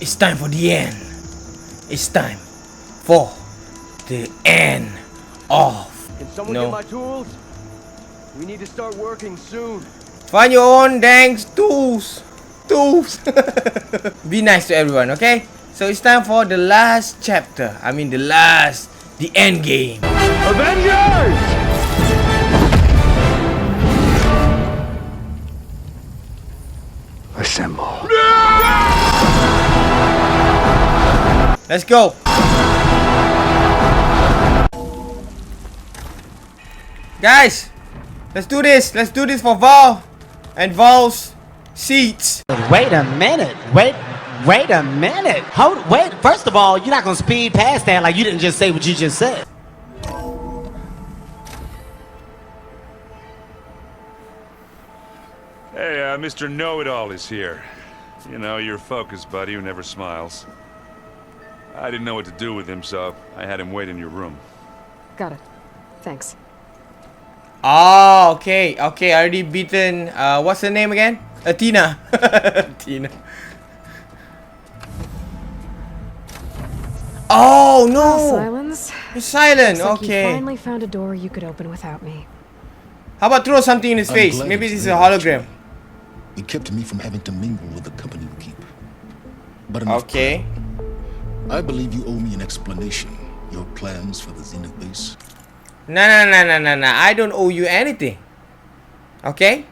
It's time for the end. It's time for the end of. Can someone get my tools? We need to start working soon. Find your own dang tools. Be nice to everyone, okay? So it's time for the last chapter. I mean the end game. Avengers! Assemble. Let's go. Guys, let's do this. Let's do this for Val and Val's seats. Wait a minute. Wait a minute. Wait. First of all, you're not gonna speed past that like you didn't just say what you just said. Hey, Mr. Know-It-All is here. You know, your focus buddy who never smiles. I didn't know what to do with him, so I had him wait in your room. Got it. Thanks. Oh, okay. Okay, I already beaten. What's her name again? Tina. Tina. Oh no! Silence. It's silent. Looks like Okay. you finally found a door you could open without me. How about throw something in his face? Maybe this is a hologram. It kept me from having to mingle with the company you keep. But enough. Okay. I believe you owe me an explanation. Your plans for the Zenith base. No. I don't owe you anything. Okay?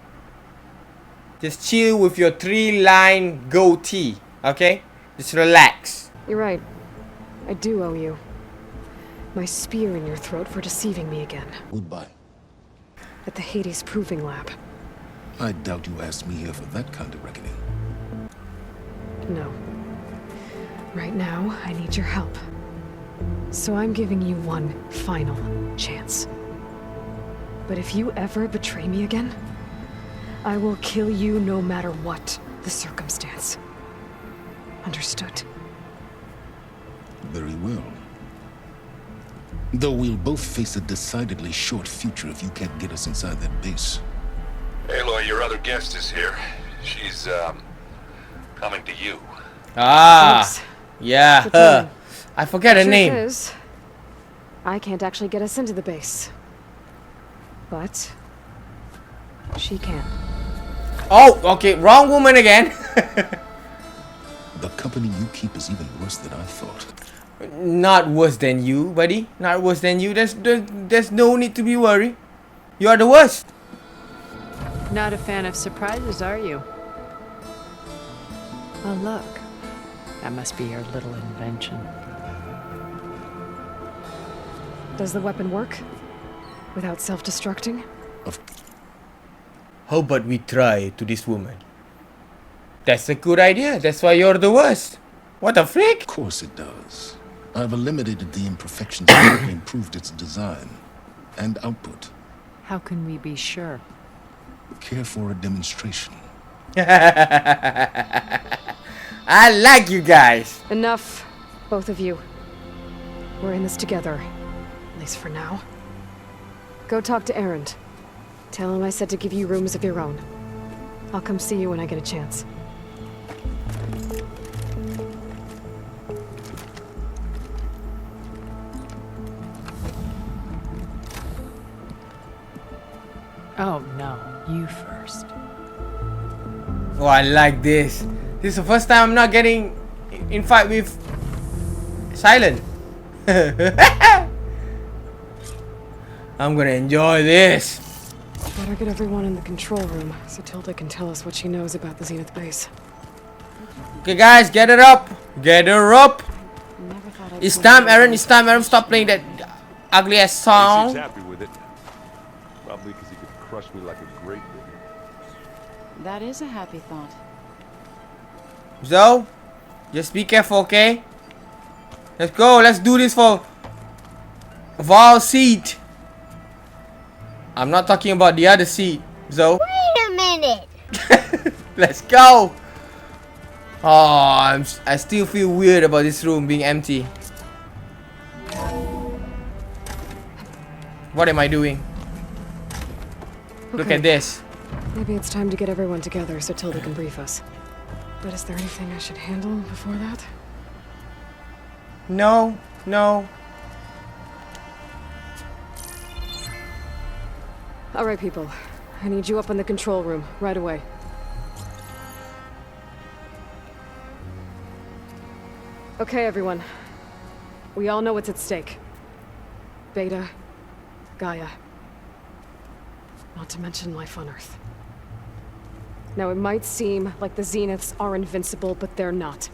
Just chill with your 3-line goatee. Okay? Just relax. You're right. I do owe you. My spear in your throat for deceiving me again. Goodbye. At the Hades Proving Lab. I doubt you asked me here for that kind of reckoning. No. Right now, I need your help. So I'm giving you one final chance. But if you ever betray me again, I will kill you no matter what the circumstance. Understood? Very well. Though we'll both face a decidedly short future if you can't get us inside that base. Aloy, your other guest is here. She's, coming to you. Ah. Thanks. Yeah, Good her. timing. I forget her Truth name. is, I can't actually get us into the base. But she can. Oh, okay. Wrong woman again. The company you keep is even worse than I thought. Not worse than you, buddy. Not worse than you. There's no need to be worried. You are the worst. Not a fan of surprises, are you? Oh, look. That must be your little invention. Does the weapon work? Without self-destructing? How about we try to this woman? That's a good idea. That's why you're the worst. What the freak? Of course it does. I've eliminated the imperfections and improved its design and output. How can we be sure? Care for a demonstration? I like you guys. Enough, both of you. We're in this together. At least for now. Go talk to Erend. Tell him I said to give you rooms of your own. I'll come see you when I get a chance. Oh, no. You first. Oh, I like this. This is the first time I'm not getting in fight with Silent. I'm gonna enjoy this. Better get everyone in the control room so Tilda can tell us what she knows about the Zenith base. Okay, guys, get her up. Get her up. Never thought I'd It's see time, you Aaron. again. It's time, Aaron. Stop playing that ugly ass He's song. happy with it. Probably because he could crush me like a grape. That is a happy thought. So, just be careful, okay? Let's go. Let's do this for Val's seat. I'm not talking about the other seat, Zo. Wait a minute. Let's go. Oh, I still feel weird about this room being empty. What am I doing? Look Okay. at this. Maybe it's time to get everyone together so Tilda can brief us. But is there anything I should handle before that? No, no. All right, people. I need you up in the control room right away. Okay, everyone. We all know what's at stake. Beta, Gaia. Not to mention life on Earth. Now, it might seem like the Zeniths are invincible, but they're not.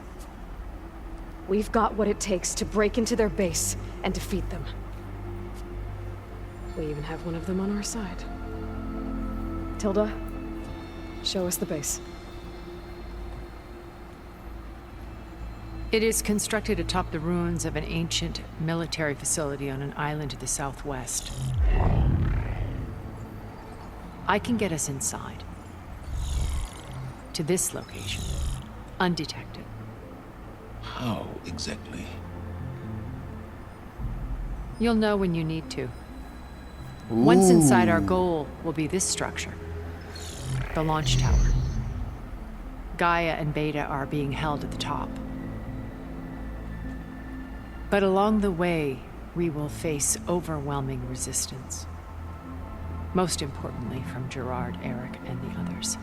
We've got what it takes to break into their base and defeat them. We even have one of them on our side. Tilda, show us the base. It is constructed atop the ruins of an ancient military facility on an island to the southwest. I can get us inside. To this location. Undetected. How exactly? You'll know when you need to. Once inside, our goal will be this structure. The launch tower. Gaia and Beta are being held at the top. But along the way, we will face overwhelming resistance. Most importantly from Gerard, Eric, and the others.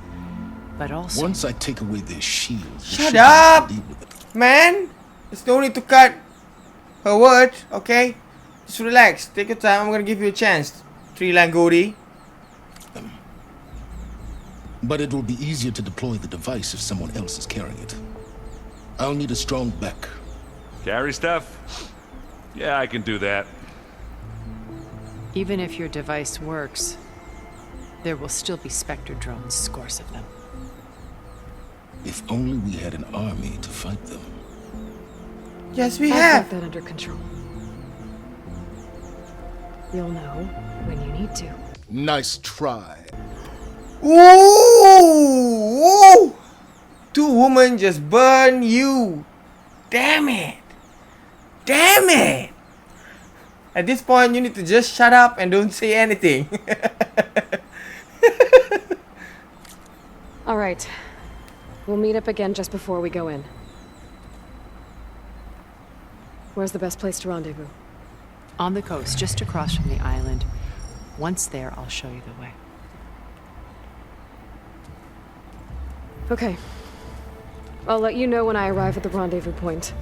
But also... Once I take away their shields... Shut up! Man! There's no need to cut her word, okay? Just relax. Take your time. I'm gonna give you a chance. 3-line goatee. But it will be easier to deploy the device if someone else is carrying it. I'll need a strong back. Carry stuff? Yeah, I can do that. Even if your device works, there will still be Spectre drones, scores of them. If only we had an army to fight them. Yes, we I've have. got that under control. You'll know when you need to. Nice try. Ooh! Two women just burn you. Damn it. Damn it. At this point, you need to just shut up and don't say anything. All right. We'll meet up again just before we go in. Where's the best place to rendezvous? On the coast, just across from the island. Once there, I'll show you the way. Okay. I'll let you know when I arrive at the rendezvous point.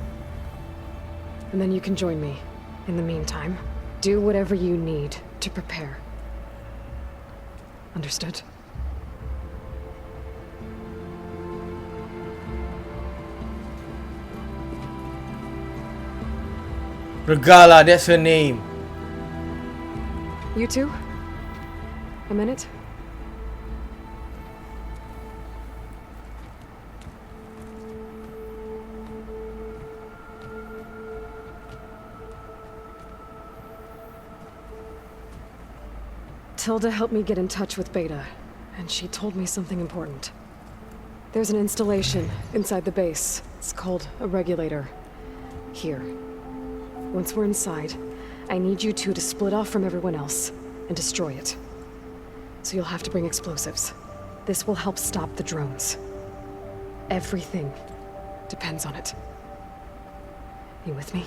And then you can join me. In the meantime, do whatever you need to prepare. Understood? Regala, that's her name. You two? A minute? Tilda helped me get in touch with Beta, and she told me something important. There's an installation inside the base. It's called a regulator. Here. Once we're inside, I need you two to split off from everyone else and destroy it. So you'll have to bring explosives. This will help stop the drones. Everything depends on it. You with me?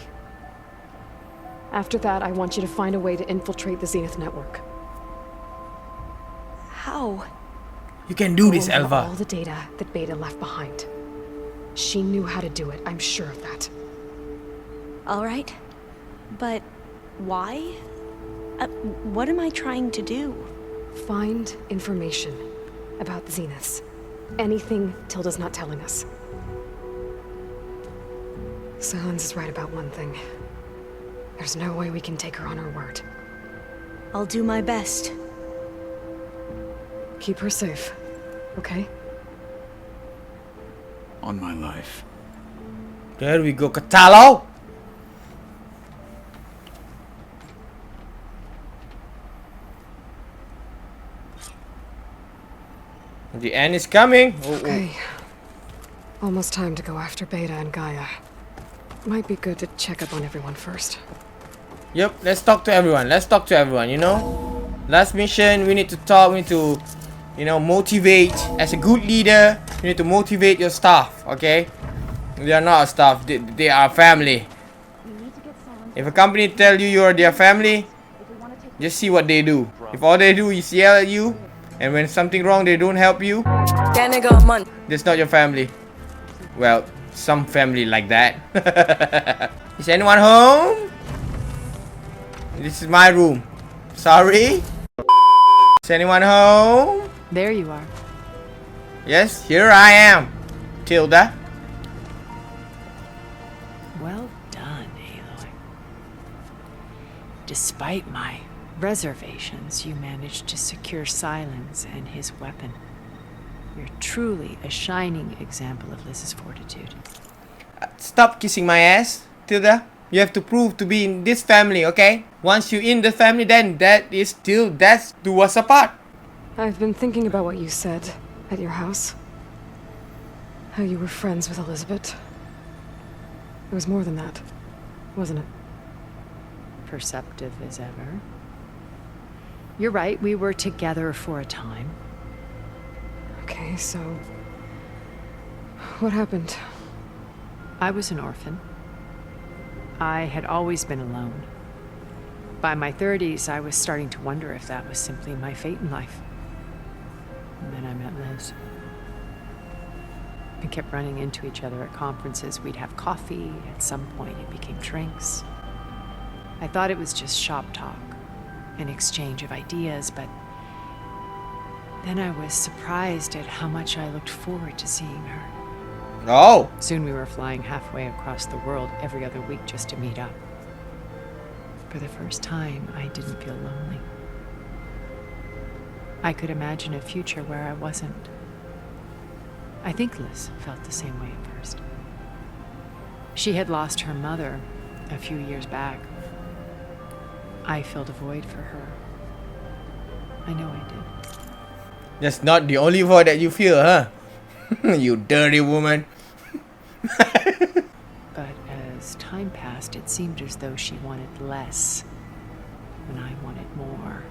After that, I want you to find a way to infiltrate the Zenith network. How? You can do this, Pull Elva. all the data that Beta left behind. She knew how to do it, I'm sure of that. All right. But why? What am I trying to do? Find information about the Zeniths. Anything Tilda's not telling us. Silence is right about one thing. There's no way we can take her on her word. I'll do my best. Keep her safe, okay? On my life. There we go, Katalo. The end is coming. Okay. Almost time to go after Beta and Gaia. Might be good to check up on everyone first. Yep, let's talk to everyone. Let's talk to everyone, you know? Last mission, we need to talk, we need to, you know, motivate as a good leader. You need to motivate your staff, okay? They are not a staff, they are family. If a company tell you are their family, just see what they do. If all they do is yell at you, and when something wrong they don't help you, that's not your family. Well, some family like that. Is anyone home? This is my room. Sorry. Is anyone home? There you are. Yes, here I am. Tilda. Well done, Aloy. Despite my reservations, you managed to secure Silence and his weapon. You're truly a shining example of Liz's fortitude. Stop kissing my ass, Tilda. You have to prove to be in this family, okay? Once you're in the family, then that's do us apart. I've been thinking about what you said at your house. How you were friends with Elizabeth. It was more than that, wasn't it? Perceptive as ever. You're right, we were together for a time. Okay, so... what happened? I was an orphan. I had always been alone. By my 30s, I was starting to wonder if that was simply my fate in life. And then I met Liz. We kept running into each other at conferences. We'd have coffee. At some point, it became drinks. I thought it was just shop talk, an exchange of ideas, but then I was surprised at how much I looked forward to seeing her. Oh. Soon we were flying halfway across the world every other week just to meet up. For the first time, I didn't feel lonely. I could imagine a future where I wasn't. I think Liz felt the same way at first. She had lost her mother a few years back. I filled a void for her. I know I did. That's not the only void that you feel, huh? You dirty woman. But as time passed, it seemed as though she wanted less, and I wanted more.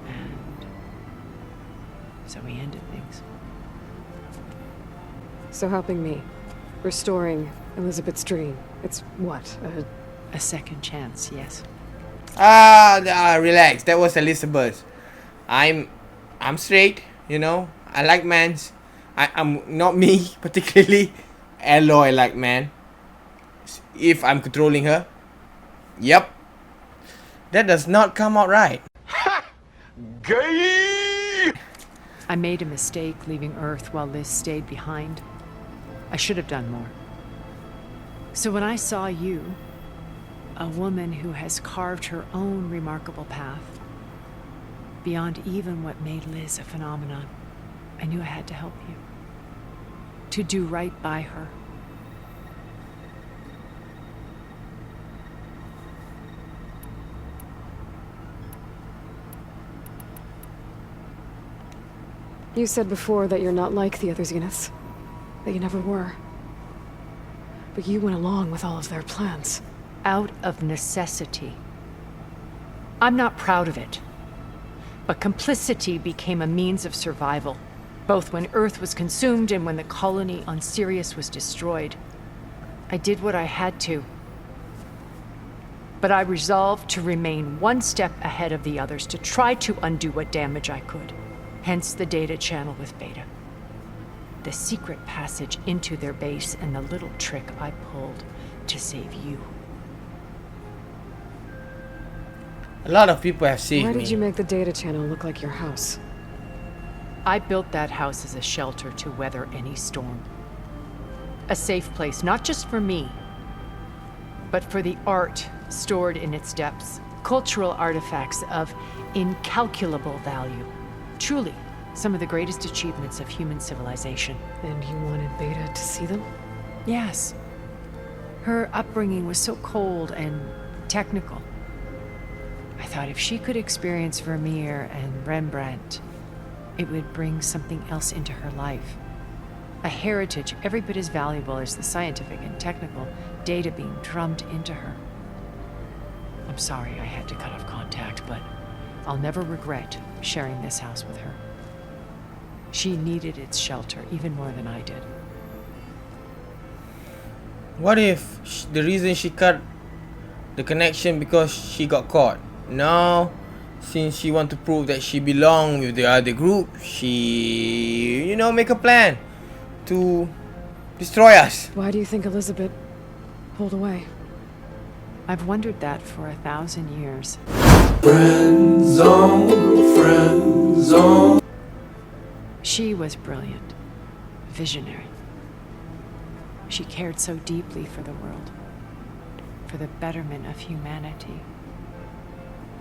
And so we ended things. So helping me, restoring Elizabeth's dream, it's what, A second chance, yes. Relax. That was Elizabeth. I'm straight, you know. I like mans. I'm not me particularly. Aloy like man. If I'm controlling her. Yep. That does not come out right. Gay! I made a mistake leaving Earth while Liz stayed behind. I should have done more. So when I saw you, a woman who has carved her own remarkable path, beyond even what made Liz a phenomenon, I knew I had to help you. To do right by her. You said before that you're not like the other Zeniths. That you never were. But you went along with all of their plans. Out of necessity. I'm not proud of it. But complicity became a means of survival, both when Earth was consumed and when the colony on Sirius was destroyed. I did what I had to. But I resolved to remain one step ahead of the others, to try to undo what damage I could. Hence the data channel with Beta. The secret passage into their base and the little trick I pulled to save you. A lot of people have seen me. Why did you make the data channel look like your house? I built that house as a shelter to weather any storm. A safe place, not just for me, but for the art stored in its depths. Cultural artifacts of incalculable value. Truly, some of the greatest achievements of human civilization. And you wanted Beta to see them? Yes. Her upbringing was so cold and technical. I thought if she could experience Vermeer and Rembrandt, it would bring something else into her life. A heritage every bit as valuable as the scientific and technical data being drummed into her. I'm sorry I had to cut off contact, but I'll never regret sharing this house with her. She needed its shelter even more than I did. What if the reason she cut the connection because she got caught? Now, since she want to prove that she belong with the other group, she, you know, make a plan to destroy us. Why do you think Elizabeth pulled away? I've wondered that for 1,000 years. Friend zone. She was brilliant, visionary. She cared so deeply for the world, for the betterment of humanity.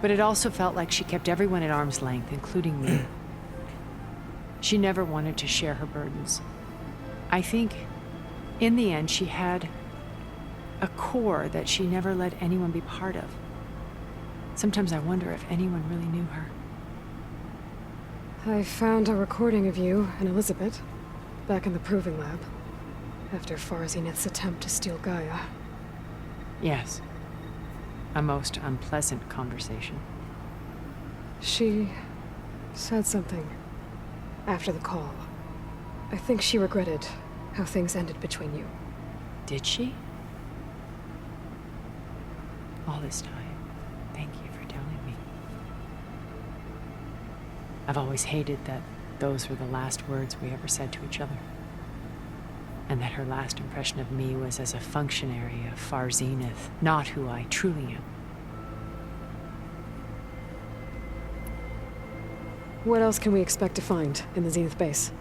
But it also felt like she kept everyone at arm's length, including me. She never wanted to share her burdens. I think, in the end, she had a core that she never let anyone be part of. Sometimes I wonder if anyone really knew her. I found a recording of you and Elizabeth back in the proving lab after Farzineth's attempt to steal Gaia. Yes. A most unpleasant conversation. She said something after the call. I think she regretted how things ended between you. Did she? All this time, thank you for telling me. I've always hated that those were the last words we ever said to each other. And that her last impression of me was as a functionary of Farzineth, not who I truly am. What else can we expect to find in the Zenith base?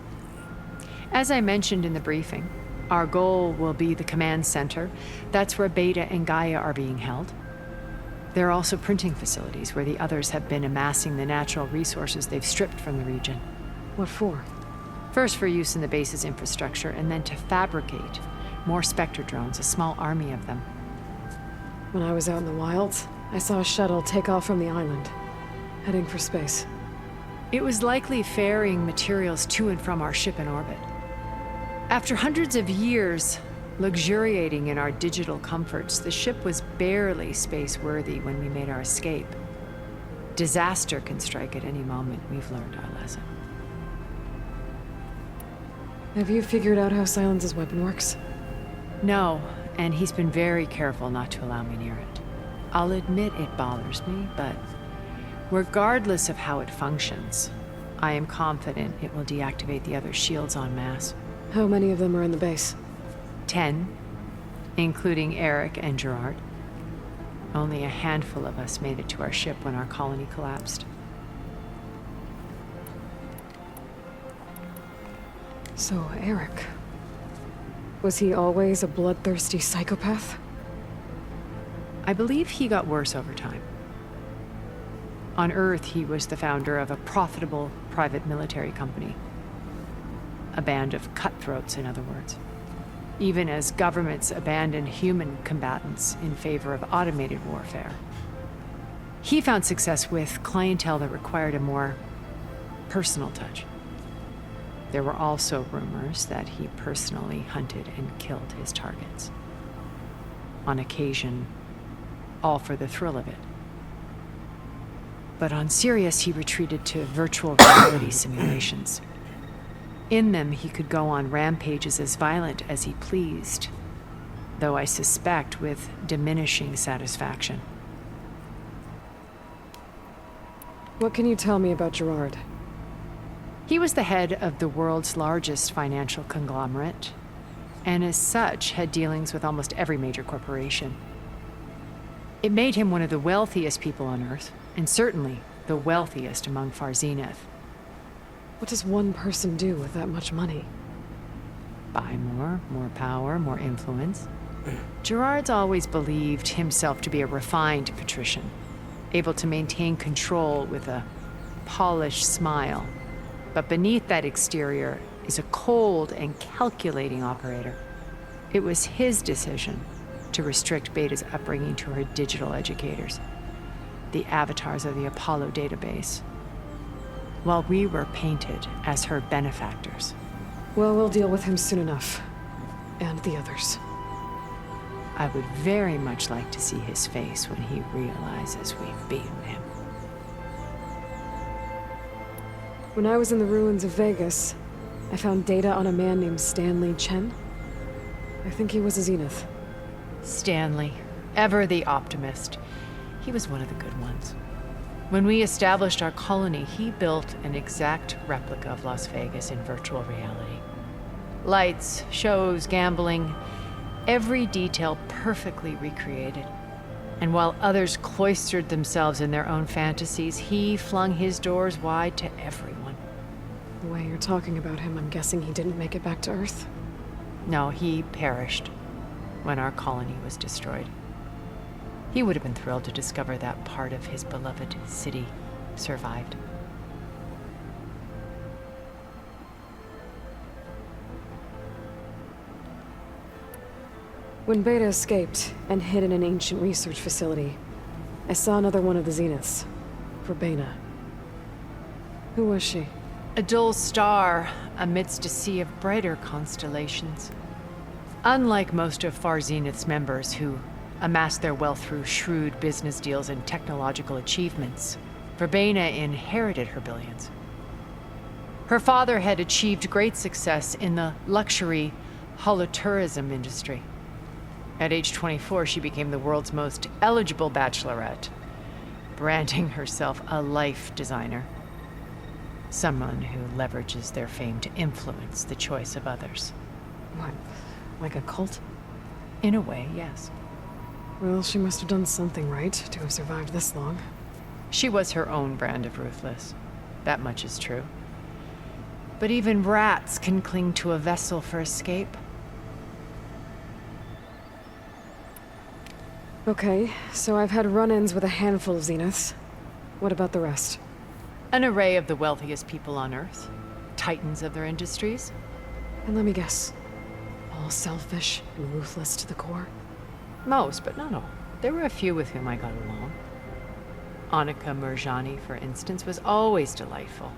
As I mentioned in the briefing, our goal will be the command center. That's where Beta and Gaia are being held. There are also printing facilities where the others have been amassing the natural resources they've stripped from the region. What for? First for use in the base's infrastructure, and then to fabricate more Spectre drones, a small army of them. When I was out in the wilds, I saw a shuttle take off from the island, heading for space. It was likely ferrying materials to and from our ship in orbit. After hundreds of years luxuriating in our digital comforts, the ship was barely space-worthy when we made our escape. Disaster can strike at any moment. We've learned our lesson. Have you figured out how Silence's weapon works? No, and he's been very careful not to allow me near it. I'll admit it bothers me, but regardless of how it functions, I am confident it will deactivate the other shields en masse. How many of them are in the base? 10, including Eric and Gerard. Only a handful of us made it to our ship when our colony collapsed. So, Eric. Was he always a bloodthirsty psychopath? I believe he got worse over time. On Earth, he was the founder of a profitable private military company. A band of cutthroats, in other words. Even as governments abandoned human combatants in favor of automated warfare. He found success with clientele that required a more personal touch. There were also rumors that he personally hunted and killed his targets. On occasion, all for the thrill of it. But on Sirius, he retreated to virtual reality simulations. In them, he could go on rampages as violent as he pleased, though I suspect with diminishing satisfaction. What can you tell me about Gerard? He was the head of the world's largest financial conglomerate, and as such had dealings with almost every major corporation. It made him one of the wealthiest people on Earth, and certainly the wealthiest among Farzineth. What does one person do with that much money? Buy more power, more influence. Gerard's always believed himself to be a refined patrician, able to maintain control with a polished smile. But beneath that exterior is a cold and calculating operator. It was his decision to restrict Beta's upbringing to her digital educators, the avatars of the Apollo database, while we were painted as her benefactors. Well, we'll deal with him soon enough. And the others. I would very much like to see his face when he realizes we've beaten him. When I was in the ruins of Vegas, I found data on a man named Stanley Chen. I think he was a Zenith. Stanley, ever the optimist. He was one of the good ones. When we established our colony, he built an exact replica of Las Vegas in virtual reality. Lights, shows, gambling, every detail perfectly recreated. And while others cloistered themselves in their own fantasies, he flung his doors wide to everyone. The way you're talking about him, I'm guessing he didn't make it back to Earth. No, he perished when our colony was destroyed. He would have been thrilled to discover that part of his beloved city survived. When Beta escaped and hid in an ancient research facility, I saw another one of the Zeniths. Verbena. Who was she? A dull star amidst a sea of brighter constellations. Unlike most of Far Zenith's members who amassed their wealth through shrewd business deals and technological achievements, Verbena inherited her billions. Her father had achieved great success in the luxury holotourism industry. At age 24, she became the world's most eligible bachelorette, branding herself a life designer. Someone who leverages their fame to influence the choice of others. What, like a cult? In a way, yes. Well, she must have done something right to have survived this long. She was her own brand of ruthless. That much is true. But even rats can cling to a vessel for escape. Okay, so I've had run-ins with a handful of Zeniths. What about the rest? An array of the wealthiest people on Earth. Titans of their industries. And let me guess. All selfish and ruthless to the core? Most, but not all. There were a few with whom I got along. Annika Murjani, for instance, was always delightful.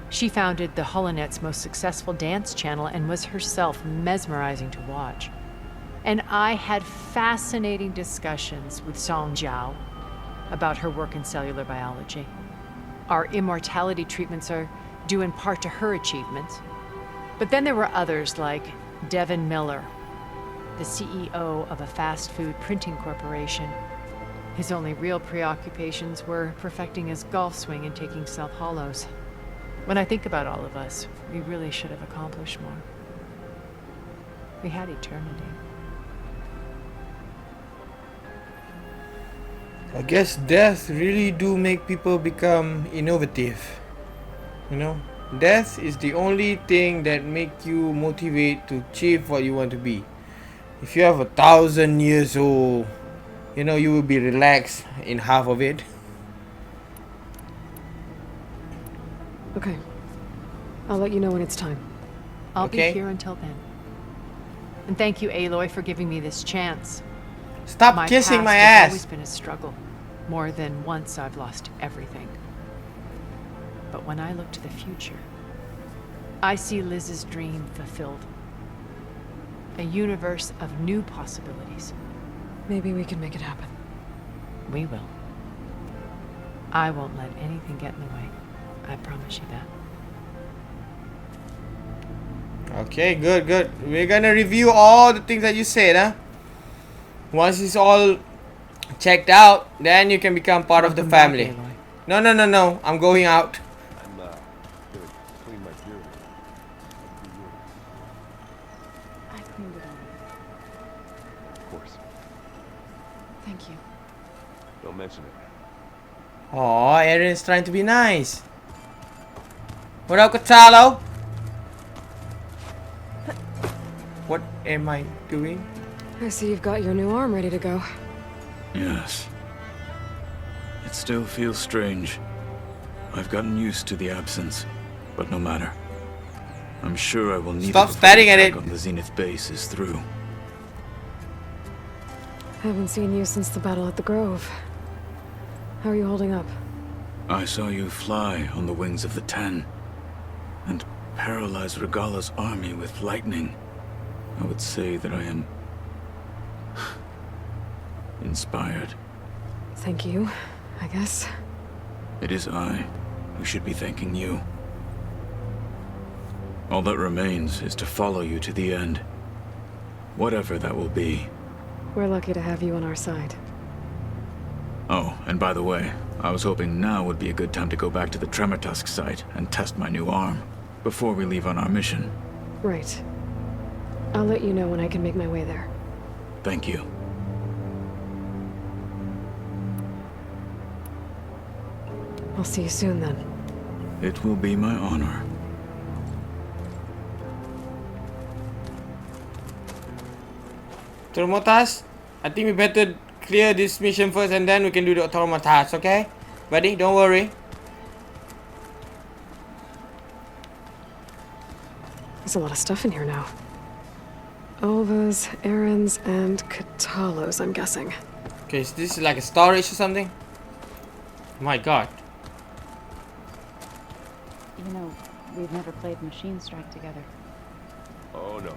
She founded the Holonet's most successful dance channel and was herself mesmerizing to watch. And I had fascinating discussions with Song Jiao about her work in cellular biology. Our immortality treatments are due in part to her achievements. But then there were others like Devin Miller, the CEO of a fast food printing corporation. His only real preoccupations were perfecting his golf swing and taking self-hollows. When I think about all of us, we really should have accomplished more. We had eternity. I guess death really do make people become innovative. You know, death is the only thing that make you motivate to achieve what you want to be. If you have 1,000 years old, you know, you will be relaxed in half of it. Okay. I'll let you know when it's time. I'll Okay. be here until then. And thank you, Aloy, for giving me this chance. Stop kissing my past has ass. always been a struggle. More than once I've lost everything. But when I look to the future, I see Liz's dream fulfilled. A universe of new possibilities. Maybe we can make it happen. We will. I won't let anything get in the way. I promise you that. Okay, good, good. We're gonna review all the things that you said, huh? Once it's all checked out, then you can become part of the Welcome back, family. Aloy. No, no, no, no. I'm going out. I'm gonna clean my beard. I cleaned it all. Of course. Thank you. Don't mention it. Oh, Erin's trying to be nice. What up, Katalo? What am I doing? I see you've got your new arm ready to go. Yes. It still feels strange. I've gotten used to the absence, but no matter. I'm sure I will need Stop it before staring the at attack it. on the Zenith base is through. Haven't seen you since the battle at the Grove. How are you holding up? I saw you fly on the wings of the Ten, and paralyze Regala's army with lightning. I would say that I am inspired. Thank you, I guess. It is I who should be thanking you. All that remains is to follow you to the end. Whatever that will be. We're lucky to have you on our side. Oh, and by the way, I was hoping now would be a good time to go back to the Tremortusk site and test my new arm, before we leave on our mission. Right. I'll let you know when I can make my way there. Thank you. I'll see you soon then. It will be my honor. Traumatas, I think we better clear this mission first and then we can do the Traumatas, okay? Buddy, don't worry. There's a lot of stuff in here now. Olvas, Errands, and Katalos, I'm guessing. Okay, so this is like a storage or something? My god. You know, we've never played Machine Strike together. Oh no.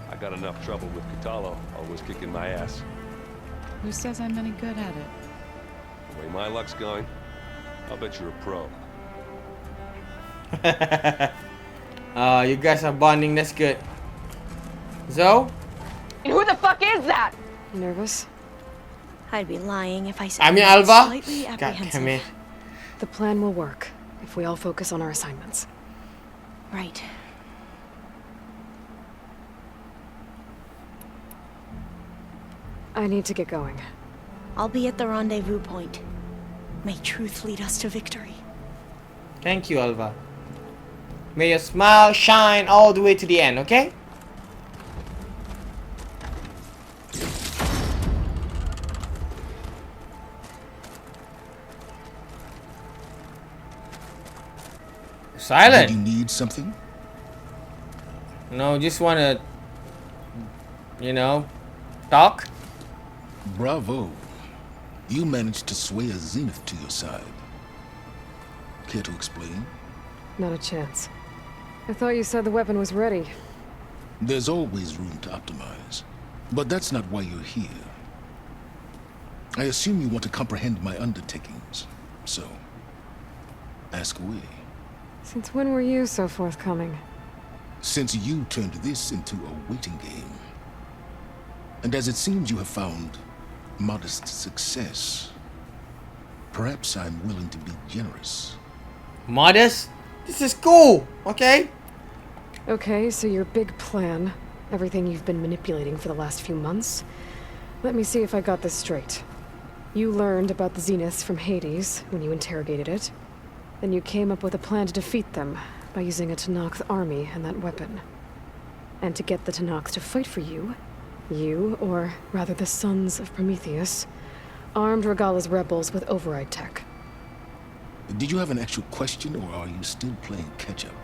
I got enough trouble with Katalo, always kicking my ass. Who says I'm any good at it? The way my luck's going, I'll bet you're a pro. You guys are bonding, that's good. Zoe? Who the fuck is that? Nervous? I'd be lying if I said I mean, I'm Alva? slightly God apprehensive. damn it. The plan will work if we all focus on our assignments. Right. I need to get going. I'll be at the rendezvous point. May truth lead us to victory. Thank you, Alva. May your smile shine all the way to the end, okay? Silent. Did you need something? No, just wanna, you know, talk. Bravo. You managed to sway a Zenith to your side. Care to explain? Not a chance. I thought you said the weapon was ready. There's always room to optimize. But that's not why you're here. I assume you want to comprehend my undertakings. So, ask away. Since when were you so forthcoming? Since you turned this into a waiting game. And as it seems you have found modest success, perhaps I'm willing to be generous. Modest? This is cool, okay? Okay, so your big plan, everything you've been manipulating for the last few months. Let me see if I got this straight. You learned about the Zeniths from Hades when you interrogated it. Then you came up with a plan to defeat them by using a Tenakth army and that weapon. And to get the Tenakth to fight for you, or rather the Sons of Prometheus, armed Regala's rebels with override tech. Did you have an actual question, or are you still playing catch-up?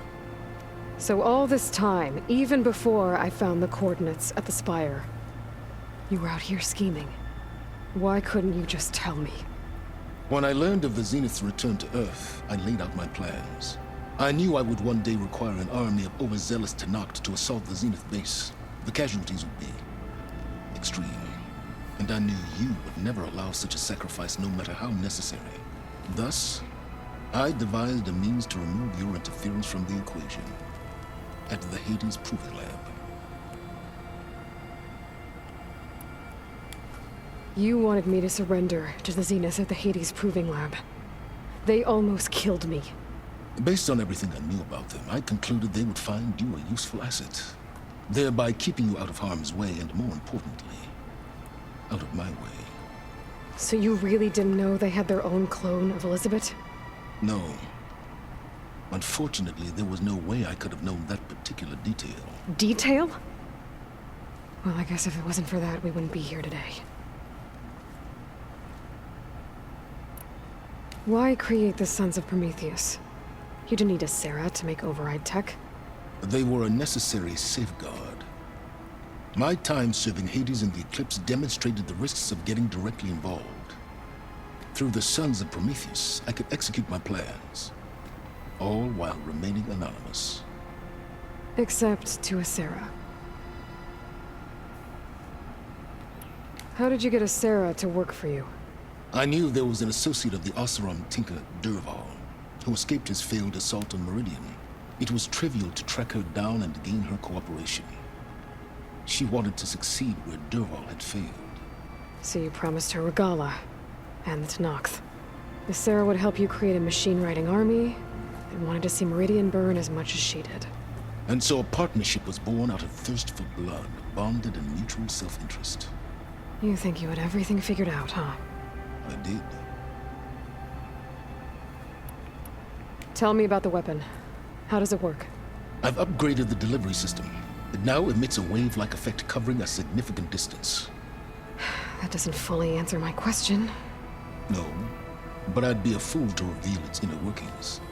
So all this time, even before I found the coordinates at the Spire, you were out here scheming. Why couldn't you just tell me? When I learned of the Zenith's return to Earth, I laid out my plans. I knew I would one day require an army of overzealous Tenakth to assault the Zenith base. The casualties would be extreme. And I knew you would never allow such a sacrifice, no matter how necessary. Thus, I devised a means to remove your interference from the equation at the Hades Proving Lab. You wanted me to surrender to the Zeniths at the Hades Proving Lab. They almost killed me. Based on everything I knew about them, I concluded they would find you a useful asset, thereby keeping you out of harm's way and, more importantly, out of my way. So you really didn't know they had their own clone of Elizabeth? No. Unfortunately, there was no way I could have known that particular detail. Detail? Well, I guess if it wasn't for that, we wouldn't be here today. Why create the Sons of Prometheus? You didn't need a Sarah to make override tech. They were a necessary safeguard. My time serving Hades and the Eclipse demonstrated the risks of getting directly involved. Through the Sons of Prometheus, I could execute my plans, all while remaining anonymous. Except to a Sarah. How did you get a Sarah to work for you? I knew there was an associate of the Oseram tinker, Durval, who escaped his failed assault on Meridian. It was trivial to track her down and gain her cooperation. She wanted to succeed where Durval had failed. So you promised her Regala and the Tenakth. If Sarah would help you create a machine-riding army, and wanted to see Meridian burn as much as she did. And so a partnership was born out of thirst for blood, bonded in mutual self-interest. You think you had everything figured out, huh? I did. Tell me about the weapon. How does it work? I've upgraded the delivery system. It now emits a wave-like effect covering a significant distance. That doesn't fully answer my question. No, but I'd be a fool to reveal its inner workings.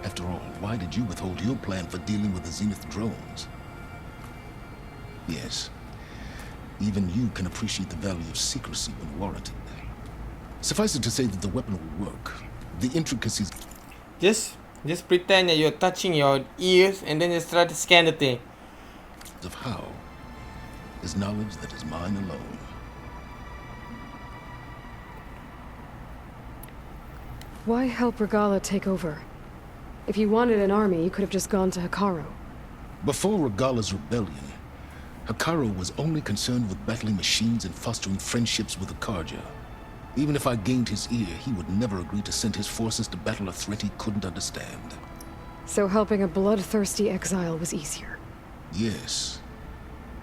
After all, why did you withhold your plan for dealing with the Zenith drones? Yes, even you can appreciate the value of secrecy when warranted. Suffice it to say that the weapon will work. The intricacies... Just pretend that you're touching your ears and then just try to scan the thing. ...of how is knowledge that is mine alone. Why help Regala take over? If you wanted an army, you could have just gone to Hekarro. Before Regala's rebellion, Hekarro was only concerned with battling machines and fostering friendships with the Karja. Even if I gained his ear, he would never agree to send his forces to battle a threat he couldn't understand. So helping a bloodthirsty exile was easier? Yes,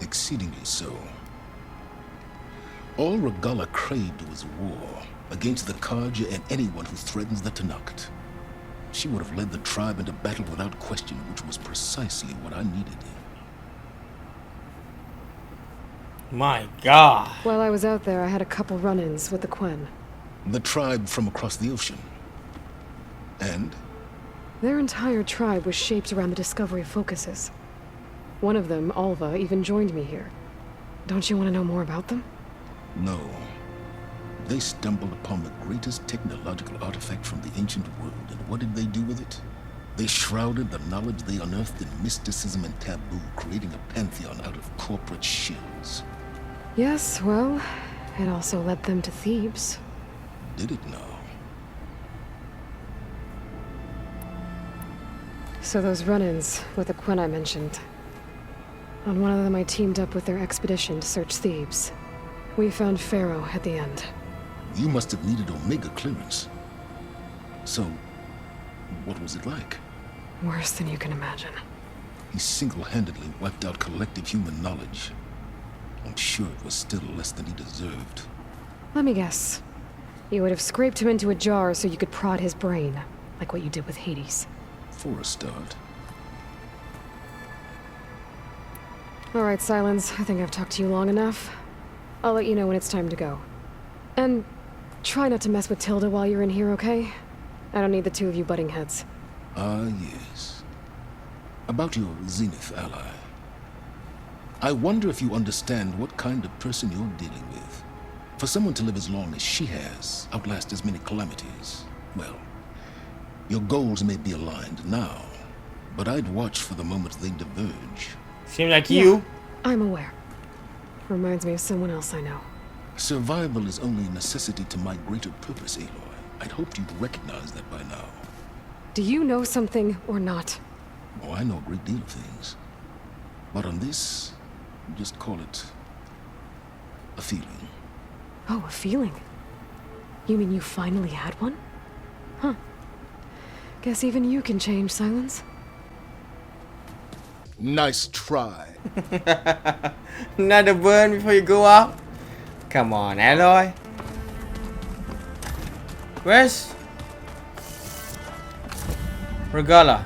exceedingly so. All Regala craved was war against the Karja and anyone who threatens the Tenakth. She would have led the tribe into battle without question, which was precisely what I needed. My God. While I was out there, I had a couple run-ins with the Quen. The tribe from across the ocean. And? Their entire tribe was shaped around the discovery of focuses. One of them, Alva, even joined me here. Don't you want to know more about them? No. They stumbled upon the greatest technological artifact from the ancient world, and what did they do with it? They shrouded the knowledge they unearthed in mysticism and taboo, creating a pantheon out of corporate shills. Yes, well, it also led them to Thebes. Did it now? So those run-ins with the Quen I mentioned. On one of them I teamed up with their expedition to search Thebes. We found Pharaoh at the end. You must have needed Omega clearance. So, what was it like? Worse than you can imagine. He single-handedly wiped out collective human knowledge. I'm sure it was still less than he deserved. Let me guess. You would have scraped him into a jar so you could prod his brain, like what you did with Hades. For a start. Alright, Silence. I think I've talked to you long enough. I'll let you know when it's time to go. And try not to mess with Tilda while you're in here, okay? I don't need the two of you butting heads. Ah, yes. About your Zenith ally. I wonder if you understand what kind of person you're dealing with. For someone to live as long as she has, outlast as many calamities, well, your goals may be aligned now, but I'd watch for the moment they diverge. Seems like you. I'm aware. Reminds me of someone else I know. Survival is only a necessity to my greater purpose, Aloy. I'd hoped you'd recognize that by now. Do you know something or not? Oh, I know a great deal of things. But on this, just call it a feeling. Oh, a feeling? You mean you finally had one? Huh. Guess even you can change, Silence. Nice try. Another burn before you go up. Come on, Aloy. Where's Regala?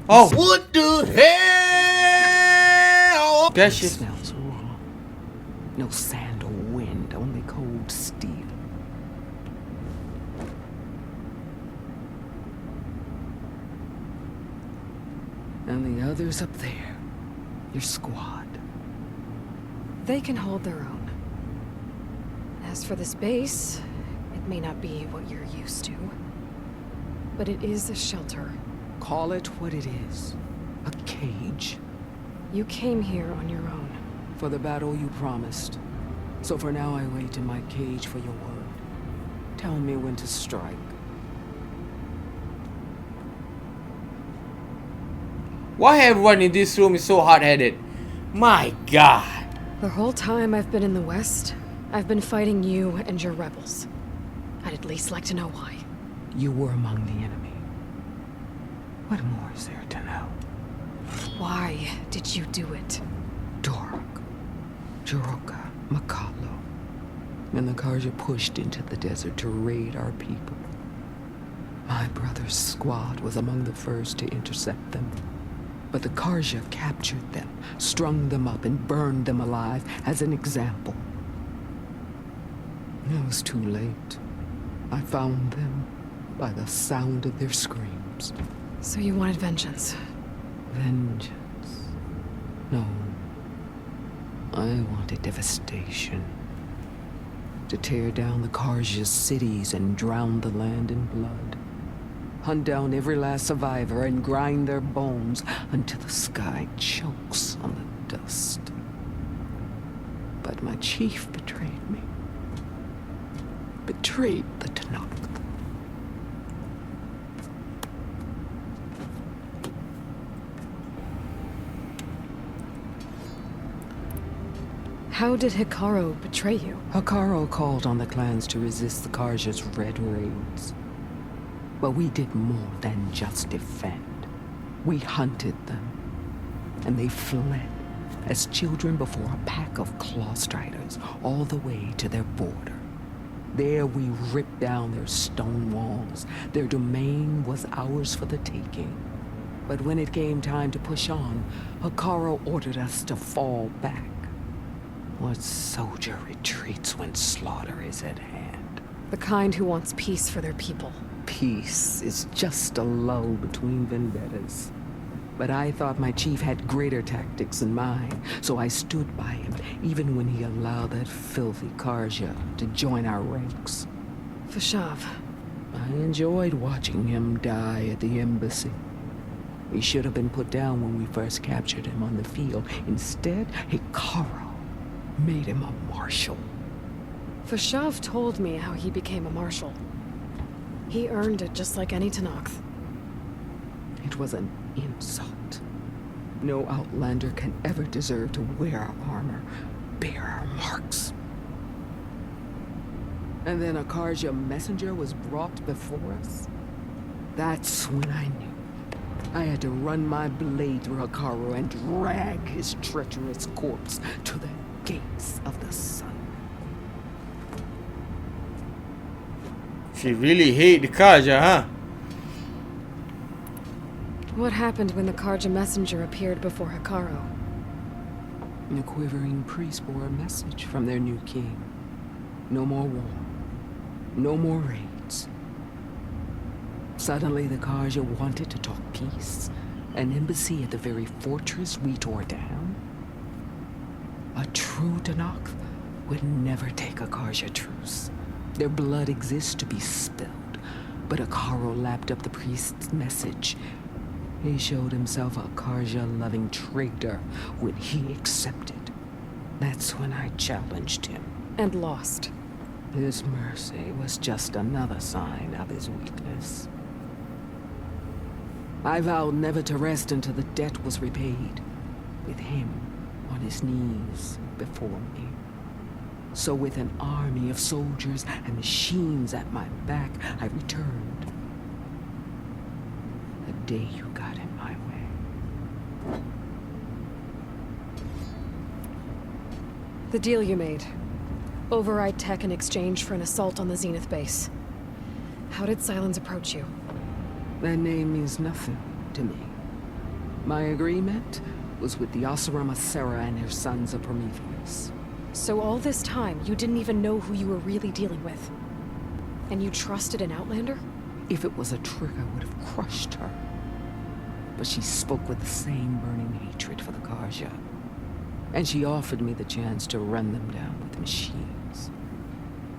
Oh! What the hell? There she is. Smells raw. No sand or wind, only cold steel. And the others up there. Your squad. They can hold their own. As for this base, it may not be what you're used to, but it is a shelter. Call it what it is. A cage. You came here on your own. For the battle you promised. So for now I wait in my cage for your word. Tell me when to strike. Why everyone in this room is so hard-headed? My God. The whole time I've been in the West, I've been fighting you and your rebels. I'd at least like to know why. You were among the enemy. What more is there to know? Why did you do it? Dork, Jiroka, Makalo, and the Karja pushed into the desert to raid our people. My brother's squad was among the first to intercept them. But the Karja captured them, strung them up, and burned them alive as an example. It was too late. I found them by the sound of their screams. So you wanted vengeance? Vengeance? No. I wanted devastation. To tear down the Karja's cities and drown the land in blood. Hunt down every last survivor and grind their bones until the sky chokes on the dust. But my chief betrayed me. Betrayed the Tanakh. How did Hikaru betray you? Hikaru called on the clans to resist the Karja's red raids. But we did more than just defend. We hunted them, and they fled as children before a pack of claw striders all the way to their border. There we ripped down their stone walls. Their domain was ours for the taking. But when it came time to push on, Hikaru ordered us to fall back. What soldier retreats when slaughter is at hand? The kind who wants peace for their people. Peace is just a lull between vendettas. But I thought my chief had greater tactics than mine, so I stood by him, even when he allowed that filthy Karja to join our ranks. Fashav. I enjoyed watching him die at the embassy. He should have been put down when we first captured him on the field. Instead, Hikaru made him a marshal. Fashav told me how he became a marshal. He earned it just like any Tanakh. It was an insult. No outlander can ever deserve to wear our armor, bear our marks. And then a Karja messenger was brought before us. That's when I knew. I had to run my blade through Hikaru and drag his treacherous corpse to the gates of the sun. She really hate the Karja, huh? What happened when the Karja messenger appeared before Hikaru? The quivering priests bore a message from their new king. No more war. No more raids. Suddenly the Karja wanted to talk peace. An embassy at the very fortress we tore down. A true Tanakh would never take a Karja truce. Their blood exists to be spilled, but Hikaru lapped up the priest's message. He showed himself a Karja-loving traitor when he accepted. That's when I challenged him. And lost. His mercy was just another sign of his weakness. I vowed never to rest until the debt was repaid, with him on his knees before me. So with an army of soldiers and machines at my back, I returned. The day you got in my way. The deal you made. Override tech in exchange for an assault on the Zenith base. How did Silence approach you? That name means nothing to me. My agreement was with the Asura Sarah and her sons of Prometheus. So all this time, you didn't even know who you were really dealing with? And you trusted an Outlander? If it was a trick, I would have crushed her. But she spoke with the same burning hatred for the Karja. And she offered me the chance to run them down with machines.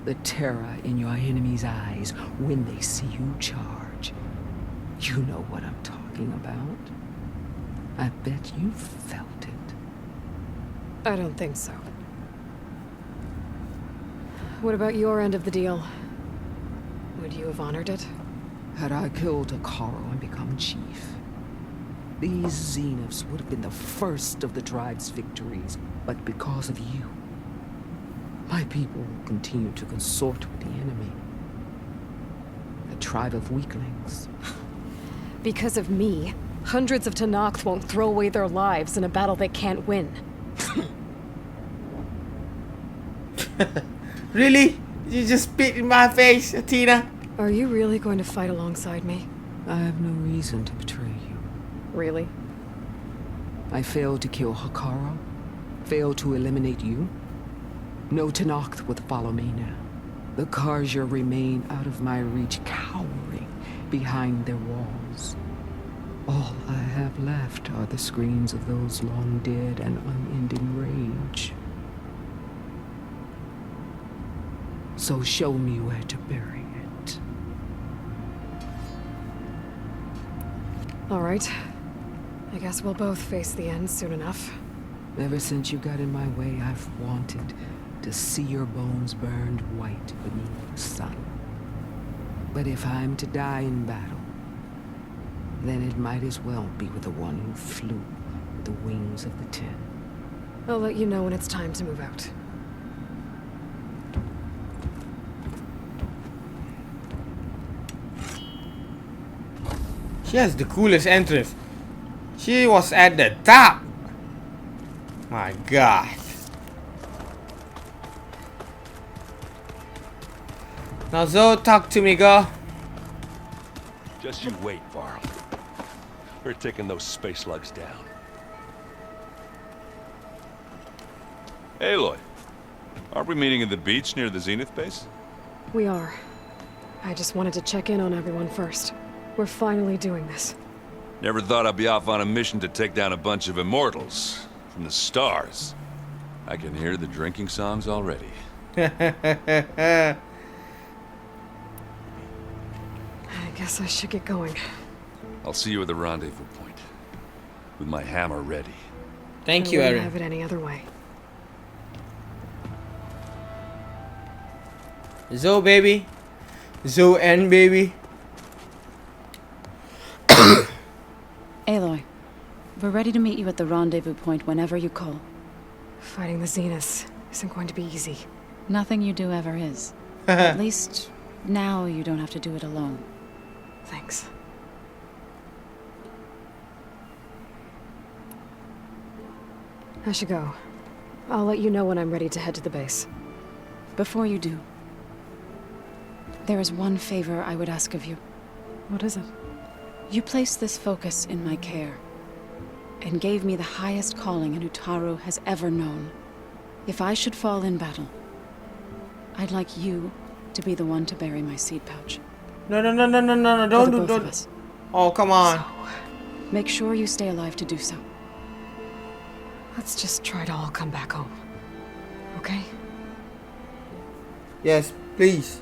The terror in your enemy's eyes when they see you charge. You know what I'm talking about. I bet you felt it. I don't think so. What about your end of the deal? would you have honored it? Had I killed Akaro and become chief, these Zeniths would have been the first of the tribe's victories. But because of you, my people will continue to consort with the enemy. A tribe of weaklings. Because of me, hundreds of Tanakh won't throw away their lives in a battle they can't win. Really? You just spit in my face, Athena? Are you really going to fight alongside me? I have no reason to betray you. Really? I failed to kill Hakaro, failed to eliminate you. No Tanakh would follow me now. The Karja remain out of my reach, cowering behind their walls. All I have left are the screams of those long dead and unending rage. So show me where to bury it. All right. I guess we'll both face the end soon enough. Ever since you got in my way, I've wanted to see your bones burned white beneath the sun. But if I'm to die in battle, then it might as well be with the one who flew with the wings of the Ten. I'll let you know when it's time to move out. She has the coolest entrance. She was at the top. My God. Now Zoe, talk to me, girl. Just you wait, Varl. We're taking those space slugs down. Aloy, aren't we meeting at the beach near the Zenith base? We are. I just wanted to check in on everyone first. We're finally doing this. Never thought I'd be off on a mission to take down a bunch of immortals from the stars. I can hear the drinking songs already. I guess I should get going. I'll see you at the rendezvous point, with my hammer ready. Thank you, I wouldn't Aaron. have it any other way. Zoe, baby. Zoe and baby. Aloy, we're ready to meet you at the rendezvous point whenever you call. Fighting the Zeniths isn't going to be easy. Nothing you do ever is. At least, now you don't have to do it alone. Thanks. I should go. I'll let you know when I'm ready to head to the base. Before you do, there is one favor I would ask of you. What is it? You placed this focus in my care, and gave me the highest calling an Utaru has ever known. If I should fall in battle, I'd like you to be the one to bury my seed pouch. No, don't do both of us. Oh, come on. So, make sure you stay alive to do so. Let's just try to all come back home. Okay? Yes, please.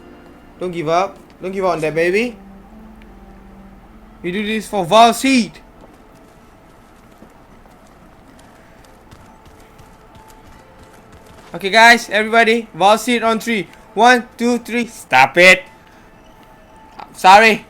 Don't give up. Don't give up on that, baby. We do this for SYZD. Okay, guys, everybody, SYZD on 3. 1, 2, 3. Stop it. I'm sorry.